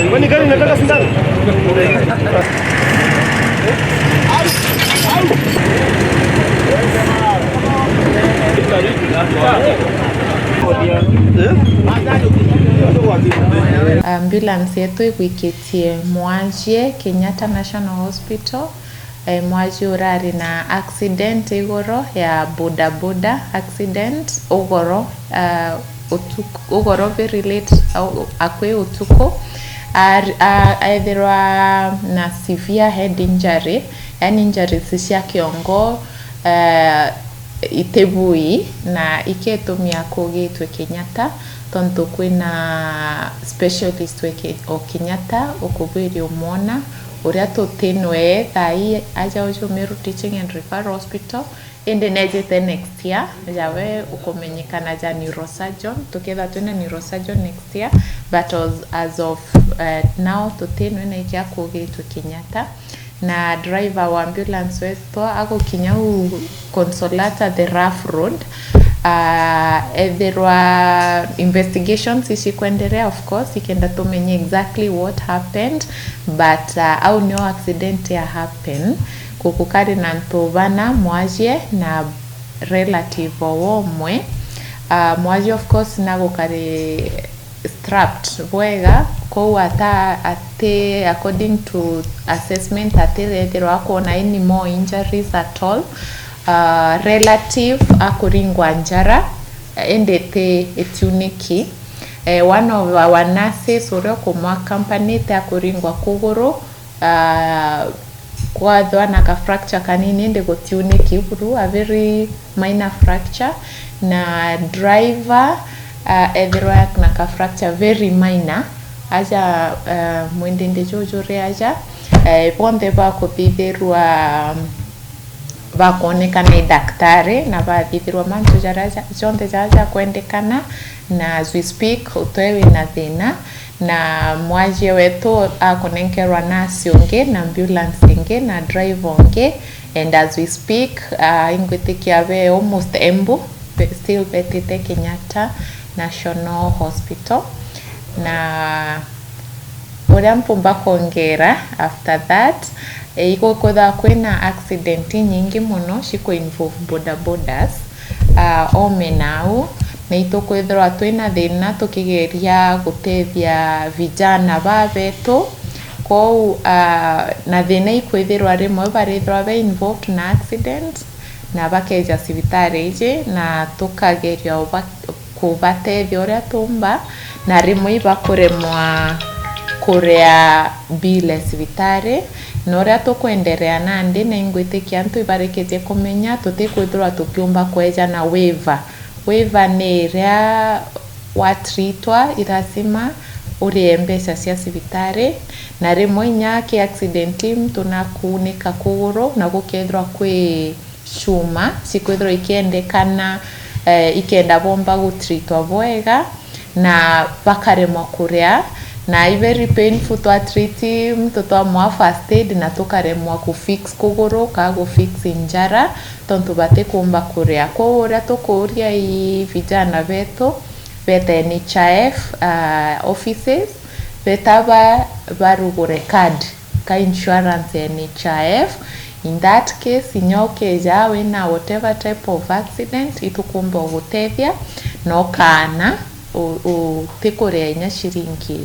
Kwani gari nataka sindano? Ambulance yetu ikuikitie Mwanjie Kenyatta National Hospital. Mwanjie urari na accident igoro ya boda accident ugoro very late akwe utuko aithirwa na severe head injury, yani injuries cia kiongo itebui na iketumia kugitwe Kenyatta tonto kwina specialist weke o Kenyatta ukubiri umona uria tutinwe thai aja ujo Meru Teaching and Referral Hospital ende nejete next year jawe ukomenyekana ja neurosurgeon tuketha twina neurosurgeon next year, but as of now tutinwe na ikia kugitwe Kenyatta na driver wa ambulance wetu ako kinya Consolata the rough road. There were investigations isi kuendelea, of course ikenda tumenye exactly what happened, but au no accident ya happen kukukari na ntubana Mwanjie na relative womwe. Mwanjie of course na gukari strapped bwega ko ate according to assessment ate there were any more injuries at all. Relative akuringwa njara endete etuniki. One of our nurses uri kumwa company te akuringwa kuguru kwa dhwana ka fracture kanini ende gotuniki uguru, a very minor fracture, na driver edhirwa na ka fracture very minor aja mwendende jojore aja ponde ba kuthithirwa vakuonekana daktari na vathithirwa mantu jaraja jonde jaja kuendekana na as we speak utoewe na thina na Mwanjie wetu akonenkerwa nasi unge na ambulance inge na driver unge, and as we speak ingwitikia we almost embu still betite Kenyatta National Hospital na uria mpumba kuongera after that iko kotha kwina accident nyingi muno shiko involve bodas omenau na itokwithirwa twina thina tukigeria gutethia vijana babetu ko na thina ikwithirwa rimwe barithirwa be involved na accident na bakeja cibitari ije na tukageria kubatethia uria tumba na rimwe bakuremwa kurea bile cibitari na uria tukwenderea nandi na ingwitikia antu ibareketie kumenya tutikwithirwa tukiumba kweja na waiver ni iria watritwa irasima urie mbeca cia cibitari na rimwe nyaki accident mtu na kuunika kuguru na gukethirwa kwi shuma cikwithirwa ikiendekana ikenda bomba gutritwa bwega na bakaremwa kurea na very painful to treat mtu to mwa first aid na tukaremwa kufix kuguru ka fix injara tontu bate kumba kurea ko uria tukuria i vijana betu bete NHIF offices betaba barugure card ka insurance ya NHIF. In that case inyoke jawe na whatever type of accident itukumba gutethia no kana o tekurea nya shiringi.